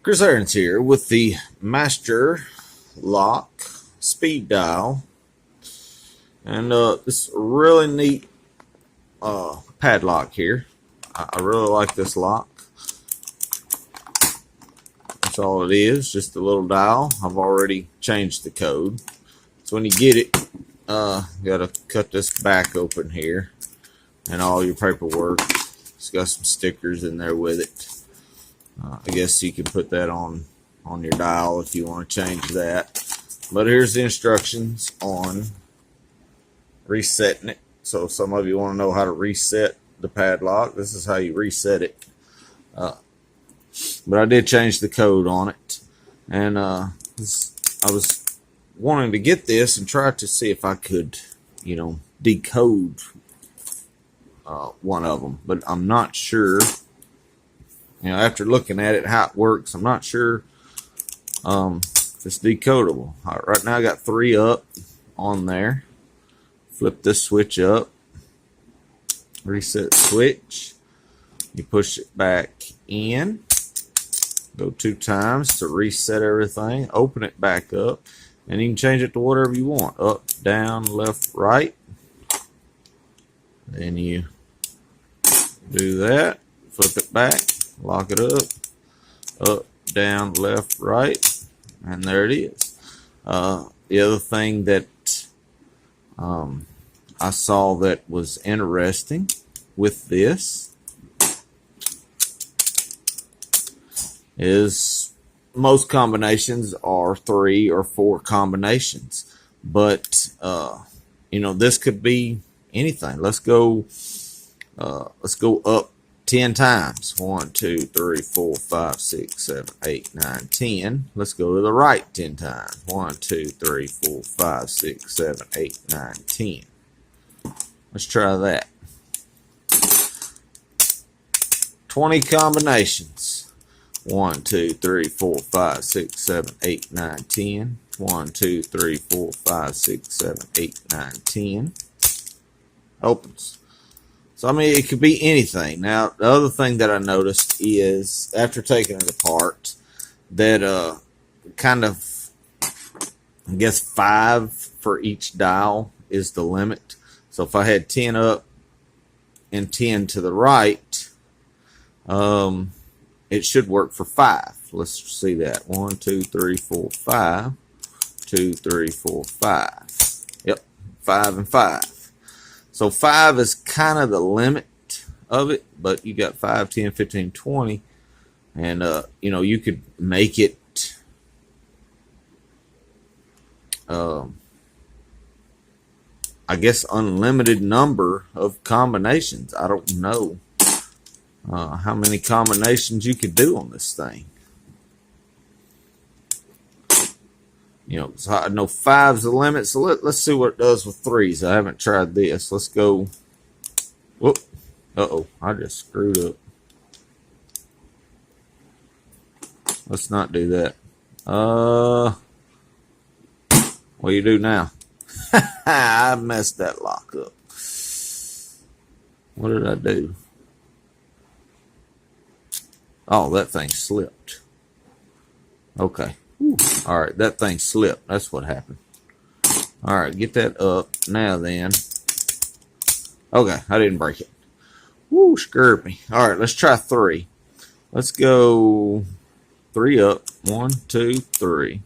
Chris Aarons here with the Master Lock speed dial, and this really neat padlock here. I really like this lock. That's all it is, just a little dial. I've already changed the code, so when you get it, you gotta cut this back open here, and all your paperwork. It's got some stickers in there with it. I guess you can put that on your dial if you want to change that. But here's the instructions on resetting it. So if some of you want to know how to reset the padlock, this is how you reset it. But I did change the code on it, and I was wanting to get this and try to see if I could, decode one of them, but I'm not sure. After looking at it, how it works, I'm not sure if it's decodable. Right now I got 3 up on there. Flip this switch up, reset switch, you push it back in, go 2 times to reset everything, open it back up, and you can change it to whatever you want, up, down, left, right. Then you do that, flip it back, lock it up, down, left, right, and there it is. The other thing that I saw that was interesting with this is most combinations are 3 or 4 combinations, but this could be anything. Let's go up 10 times. 1, 2, 3, 4, 5, 6, 7, 8, 9, 10. Let's go to the right 10 times. 1, 2, 3, 4, 5, 6, 7, 8, 9, 10. Let's try that. 20 combinations. 1, 2, 3, 4, 5, 6, 7, 8, 9, 10. 1, 2, 3, 4, 5, 6, 7, 8, 9, 10. Opens. So, it could be anything. Now, the other thing that I noticed is, after taking it apart, that kind of, I guess, 5 for each dial is the limit. So, if I had 10 up and 10 to the right, it should work for 5. Let's see that. 1, 2, 3, 4, 5. 2, 3, 4, 5. Yep, 5 and 5. So 5 is kind of the limit of it, but you got 5, 10, 15, 20, and you could make it I guess unlimited number of combinations. I don't know how many combinations you could do on this thing. So I know 5's the limit, so let's see what it does with 3s. I haven't tried this. Let's go. Whoop. Uh-oh, I just screwed up. Let's not do that. What do you do now? I messed that lock up. What did I do? Oh, that thing slipped. Okay. All right, that thing slipped. That's what happened. All right, get that up. Now then. Okay, I didn't break it. Woo, scared me. All right, let's try 3. Let's go 3 up. 1, 2, 3.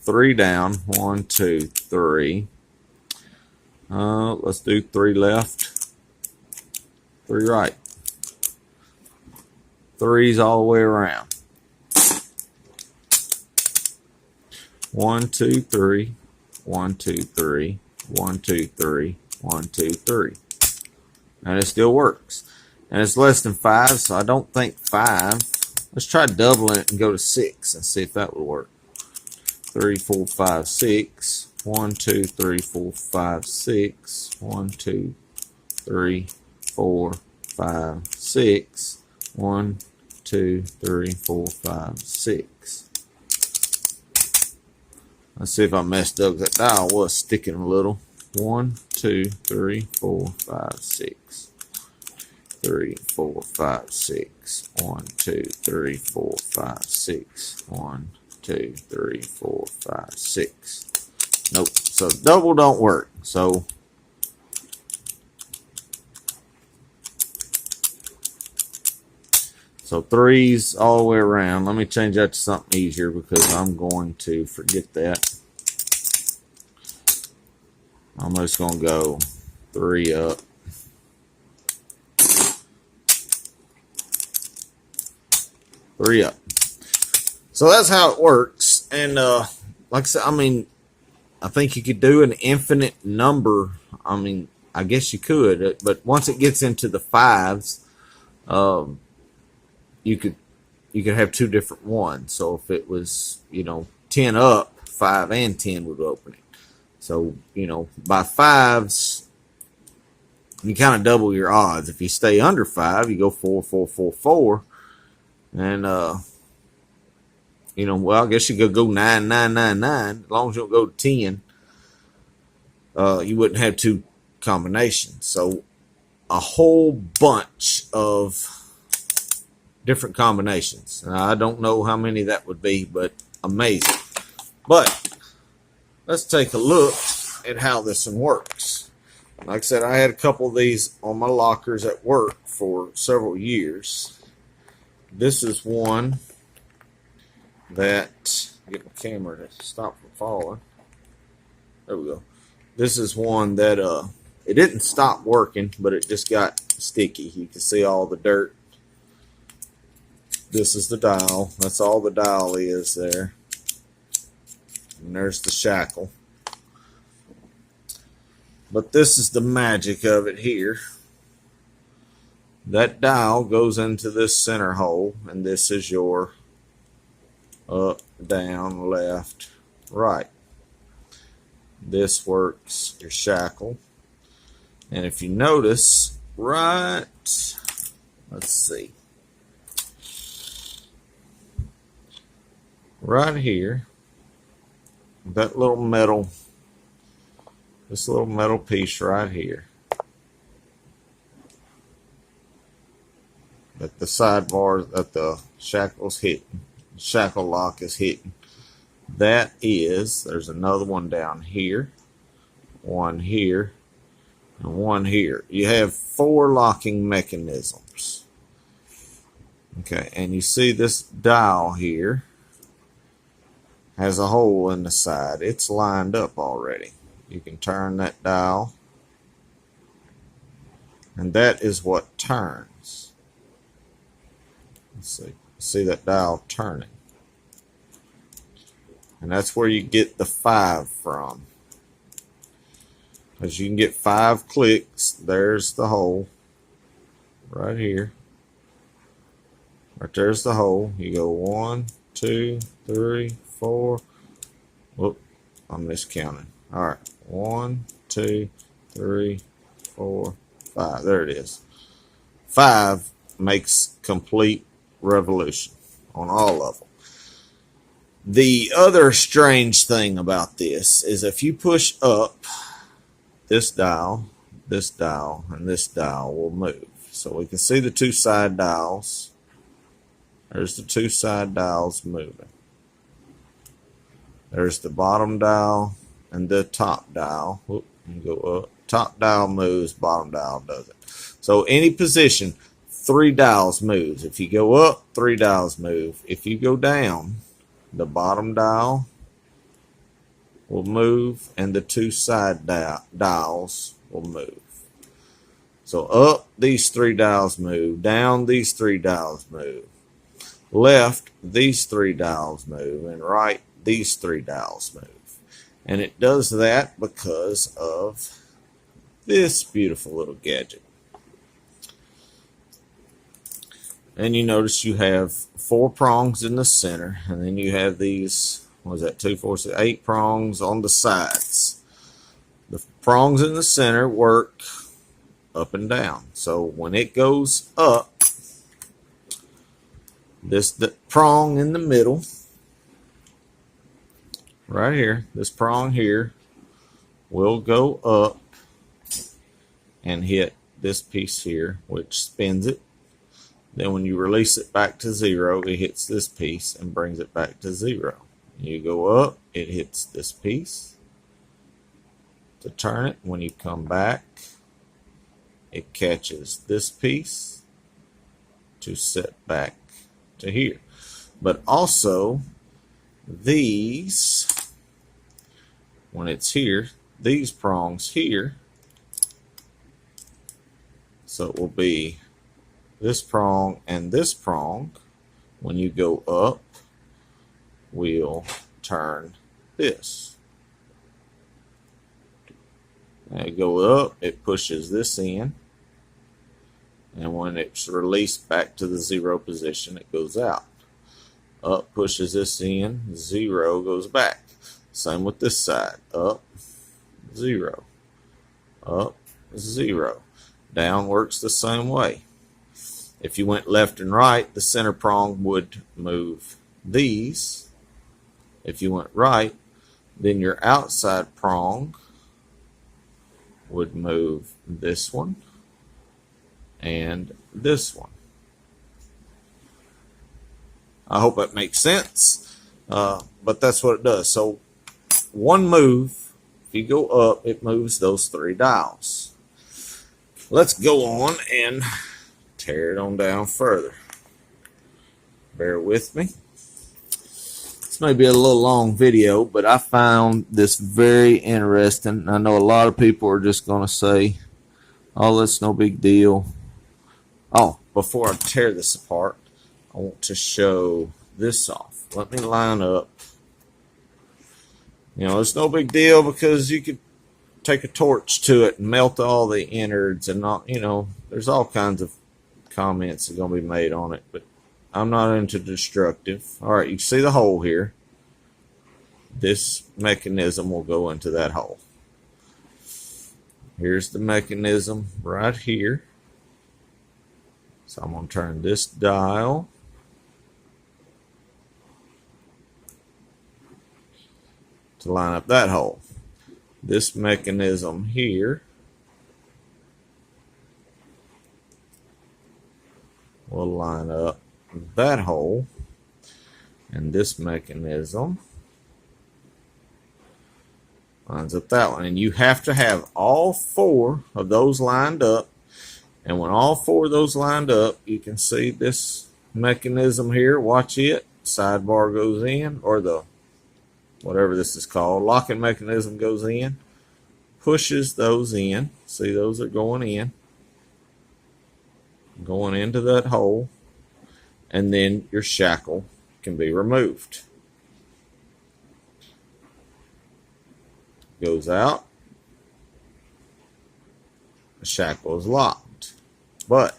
3 down. 1, 2, 3. Let's do 3 left. 3 right. 3's all the way around. 1, 2, 3, 1, 2, 3, 1, 2, 3, 1, 2, 3. And it still works. And it's less than 5, so I don't think 5. Let's try doubling it and go to 6 and see if that would work. 3, 4, 5, 6. 1, 2, 3, 4, 5, 6. 1, 2, 3, 4, 5, 6. 1, 2, 3, 4, 5, 6. Let's see if I messed up. That dial was sticking a little. 1, 2, 3, 4, 5, 6. 3, 4, 5, 6. 1, 2, 3, 4, 5, 6. 1, 2, 3, 4, 5, 6. Nope. So double don't work. So threes all the way around. Let me change that to something easier because I'm going to forget that. I'm just going to go 3 up. 3 up. So that's how it works. And like I said, I mean, I think you could do an infinite number. I mean, I guess you could, but once it gets into the fives, you could have 2 different ones. So if it was, 10 up, 5 and 10 would open it. So, by fives, you kind of double your odds. If you stay under 5, you go 4, 4, 4, 4. And, well, I guess you could go 9, 9, 9, 9. As long as you don't go to 10, you wouldn't have 2 combinations. So a whole bunch of different combinations. I don't know how many that would be, but amazing. But let's take a look at how this one works. Like I said, I had a couple of these on my lockers at work for several years. This is one that, get my camera to stop from falling. There we go. This is one that it didn't stop working, but it just got sticky. You can see all the dirt. This is the dial. That's all the dial is there. And there's the shackle. But this is the magic of it here. That dial goes into this center hole, and this is your up, down, left, right. This works your shackle. And if you notice, right, let's see. Right here, that little metal, this little metal piece right here, that the sidebar, that the shackle's hitting, shackle lock is hitting. That is, there's another one down here, one here, and one here. You have 4 locking mechanisms. Okay, and you see this dial here has a hole in the side. It's lined up already. You can turn that dial, and that is what turns. Let's see that dial turning. And that's where you get the 5 from. As you can get 5 clicks, there's the hole right here. Right there's the hole. You go 1, 2, 3, 4. Whoop, I'm miscounting. All right, 1, 2, 3, 4, 5. There it is. 5 makes complete revolution on all of them. The other strange thing about this is if you push up, this dial, and this dial will move. So we can see the 2 side dials. There's the 2 side dials moving. There's the bottom dial and the top dial. Whoop, and go up. Top dial moves, bottom dial doesn't. So any position, 3 dials moves. If you go up, 3 dials move. If you go down, the bottom dial will move and the 2 side dials will move. So up, these 3 dials move. Down, these 3 dials move. Left, these 3 dials move. And right, these 3 dials move. And it does that because of this beautiful little gadget. And you notice you have 4 prongs in the center, and then you have these, what is that, 2, 4, 6, 8 prongs on the sides. The prongs in the center work up and down. So when it goes up, the prong in the middle, right here, this prong here will go up and hit this piece here, which spins it. Then when you release it back to 0, it hits this piece and brings it back to 0. You go up, it hits this piece to turn it. When you come back, it catches this piece to set back to here. But also, these, when it's here, these prongs here, so it will be this prong and this prong, when you go up, will turn this. Now you go up, it pushes this in, and when it's released back to the 0 position, it goes out. Up pushes this in, 0 goes back. Same with this side. Up, 0. Up, 0. Down works the same way. If you went left and right, the center prong would move these. If you went right, then your outside prong would move this one and this one. I hope that makes sense, but that's what it does. So one move, if you go up, it moves those 3 dials. Let's go on and tear it on down further. Bear with me. This may be a little long video, but I found this very interesting. I know a lot of people are just going to say, oh, that's no big deal. Oh, before I tear this apart, I want to show this off. Let me line up. You know, it's no big deal because you could take a torch to it and melt all the innards and not, you know, there's all kinds of comments that are going to be made on it, but I'm not into destructive. All right, you see the hole here. This mechanism will go into that hole. Here's the mechanism right here. So I'm going to turn this dial to line up that hole. This mechanism here will line up that hole, and this mechanism lines up that one. And you have to have all 4 of those lined up, and when all 4 of those lined up, you can see this mechanism here. Watch it. Sidebar goes in, or the whatever this is called, locking mechanism goes in, pushes those in. See, those are going into that hole, and then your shackle can be removed. Goes out, the shackle is locked, but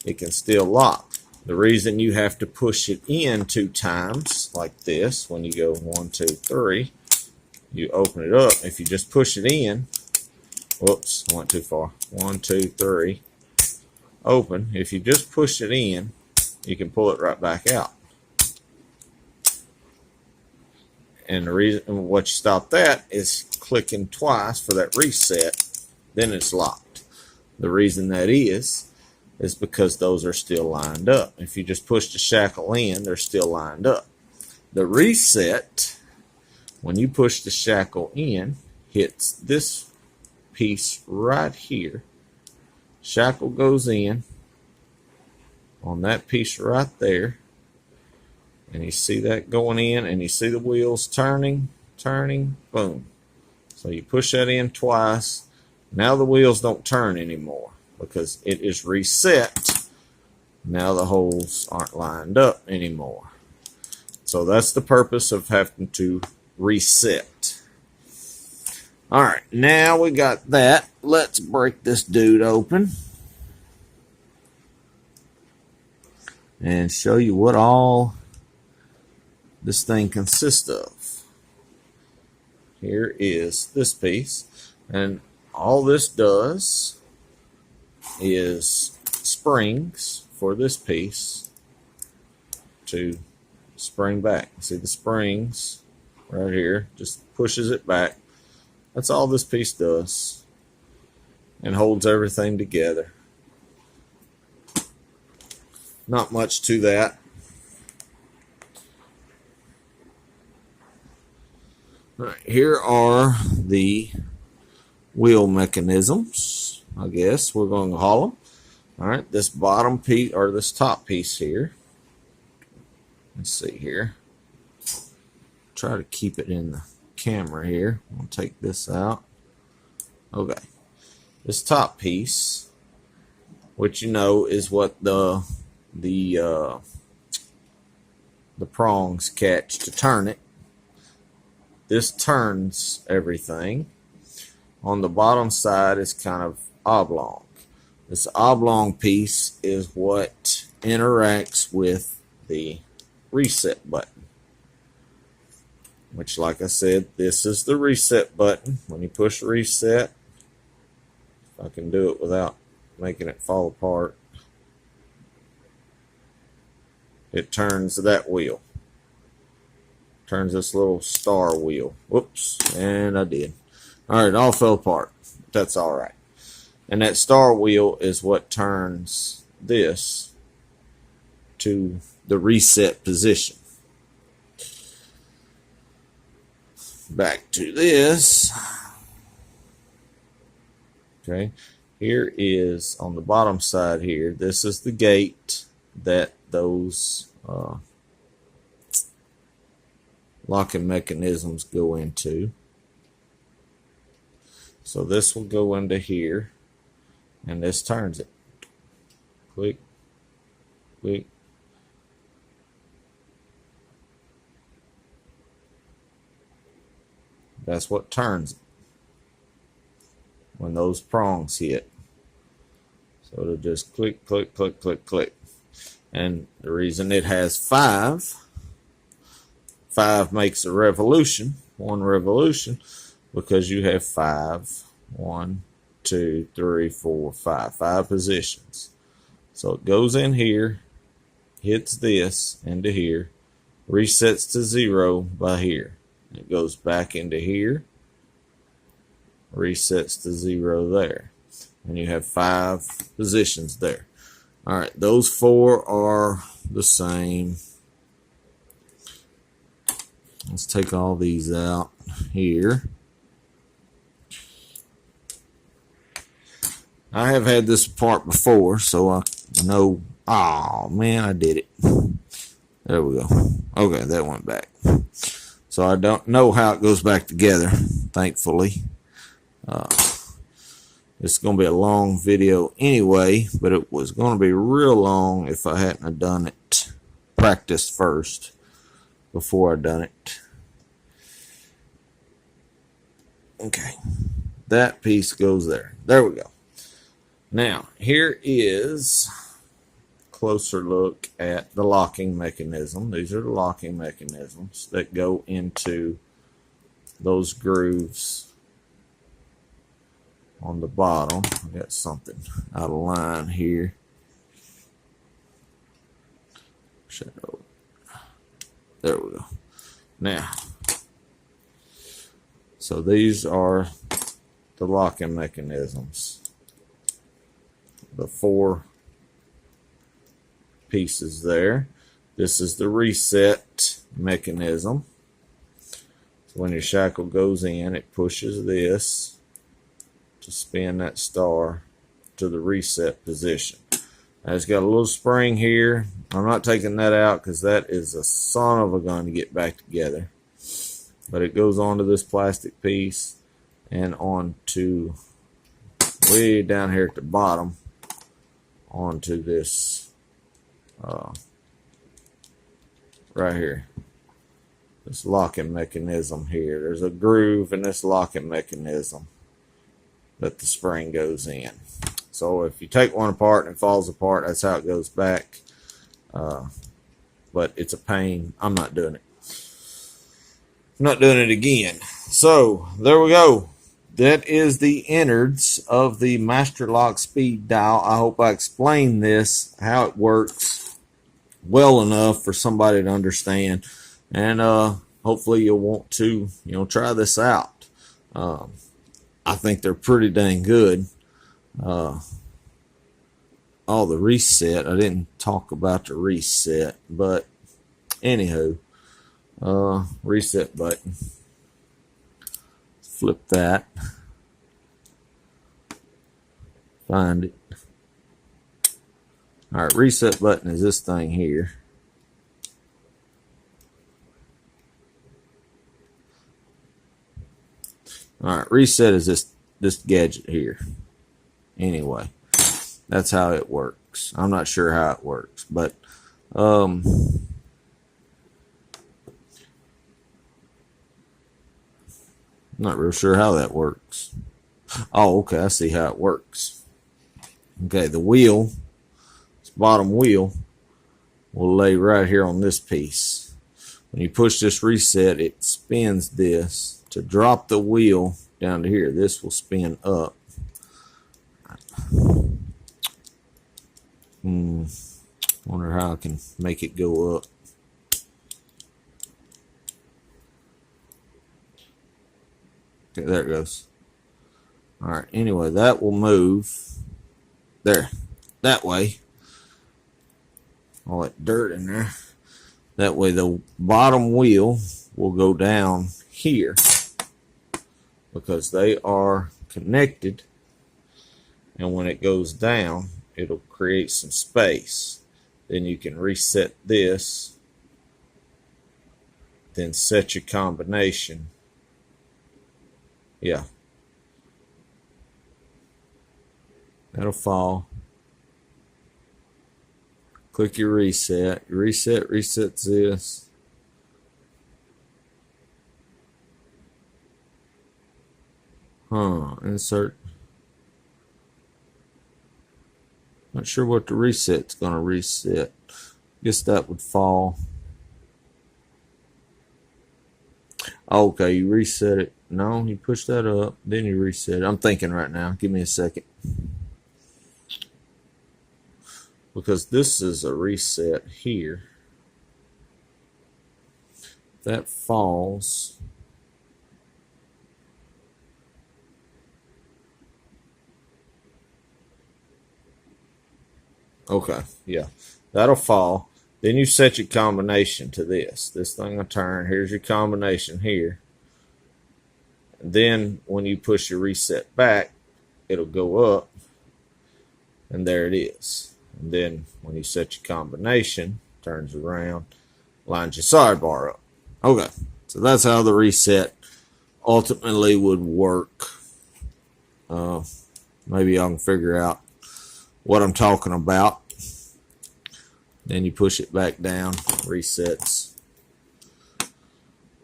it can still lock. The reason you have to push it in 2 times like this, when you go 1, 2, 3, you open it up. If you just push it in, whoops, I went too far. 1, 2, 3, open. If you just push it in, you can pull it right back out. And the reason what you stop that is clicking twice for that reset, then it's locked. The reason that is because those are still lined up. If you just push the shackle in, they're still lined up. The reset, when you push the shackle in, hits this piece right here. Shackle goes in on that piece right there, and you see that going in, and you see the wheels turning, boom. So you push that in twice. Now the wheels don't turn anymore because it is reset. Now the holes aren't lined up anymore. So that's the purpose of having to reset. All right, now we got that. Let's break this dude open and show you what all this thing consists of. Here is this piece, and all this does is springs for this piece to spring back. See the springs right here, just pushes it back. That's all this piece does. and holds everything together. Not much to that. All right, here are the wheel mechanisms, I guess we're going to call them. All right, this bottom piece, or this top piece here. Let's see here. Try to keep it in the camera here. I'll take this out. Okay, this top piece, which you know is what the prongs catch to turn it. This turns everything. On the bottom side is kind of oblong. This oblong piece is what interacts with the reset button, which, like I said, this is the reset button. When you push reset, if I can do it without making it fall apart, it turns that wheel. Turns this little star wheel. Whoops, and I did. Alright, it all fell apart. That's alright. And that star wheel is what turns this to the reset position. Back to this. Okay, here is on the bottom side here, this is the gate that those locking mechanisms go into. So this will go into here, and this turns it. Click, click. That's what turns it when those prongs hit. So it'll just click, click, click, click, click. And the reason it has 5 makes a revolution, 1 revolution, because you have 5, 1, 2, 3, 4, 5 positions. So it goes in here, hits this into here, resets to 0 by here. It goes back into here, resets to 0 there. And you have 5 positions there. Alright, those 4 are the same. Let's take all these out here. I have had this part before, so I know. Oh man, I did it. There we go. Okay, that went back. So I don't know how it goes back together, thankfully. It's going to be a long video anyway, but it was going to be real long if I hadn't have done it, practiced first before I done it. Okay, that piece goes there. There we go. Now, here is a closer look at the locking mechanism. These are the locking mechanisms that go into those grooves on the bottom. I got something out of line here. Shadow. There we go. Now, so these are the locking mechanisms. The 4 pieces there. This is the reset mechanism. So when your shackle goes in, it pushes this to spin that star to the reset position. Now it's got a little spring here. I'm not taking that out because that is a son of a gun to get back together. But it goes onto this plastic piece and onto way down here at the bottom onto this right here. This locking mechanism here. There's a groove in this locking mechanism that the spring goes in. So if you take one apart and it falls apart, that's how it goes back. But it's a pain. I'm not doing it. I'm not doing it again. So there we go. That is the innards of the Master Lock speed dial. I hope I explained this, how it works, well enough for somebody to understand. And hopefully you'll want to, try this out. I think they're pretty dang good. all the reset. I didn't talk about the reset, but anywho, reset button. Flip that. Find it. All right, reset button is this thing here. All right, reset is this gadget here. Anyway, that's how it works. I'm not sure how it works, but not real sure how that works. Oh, okay, I see how it works. Okay, the wheel, this bottom wheel, will lay right here on this piece. When you push this reset, it spins this to drop the wheel down to here. This will spin up. Wonder how I can make it go up. Okay, there it goes. All right, anyway, that will move there, that way. All that dirt in there. That way the bottom wheel will go down here because they are connected, and when it goes down, it'll create some space. Then you can reset this, then set your combination. Yeah, that'll fall. Click your reset. Your reset resets this. Insert. Not sure what the reset's gonna reset. Guess that would fall. Okay, you reset it. No, you push that up, then you reset it. I'm thinking right now. Give me a second. Because this is a reset here. That falls. Okay, yeah, that'll fall. Then you set your combination to this. This thing will turn. Here's your combination here. And then when you push your reset back, it'll go up. And there it is. And then when you set your combination, turns around, lines your sidebar up. Okay, so that's how the reset ultimately would work. Maybe I can figure out what I'm talking about. Then you push it back down, resets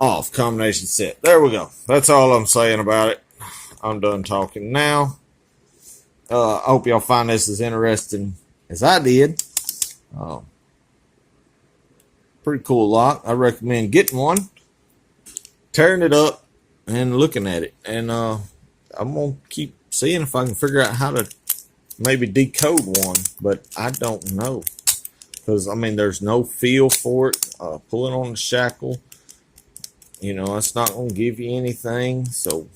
off, combination set. There we go. That's all I'm saying about it. I'm done talking now. I hope y'all find this as interesting as I did. Pretty cool lock. I recommend getting one, tearing it up, and looking at it. And I'm going to keep seeing if I can figure out how to maybe decode one, but I don't know. Because, I mean, there's no feel for it. Pulling on the shackle, you know, it's not going to give you anything. So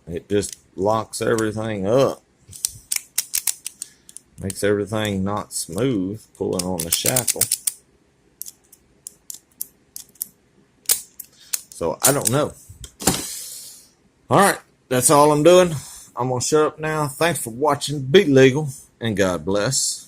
it just locks everything up. Makes everything not smooth, pulling on the shackle. So I don't know. All right, that's all I'm doing. I'm going to shut up now. Thanks for watching. Be legal, and God bless.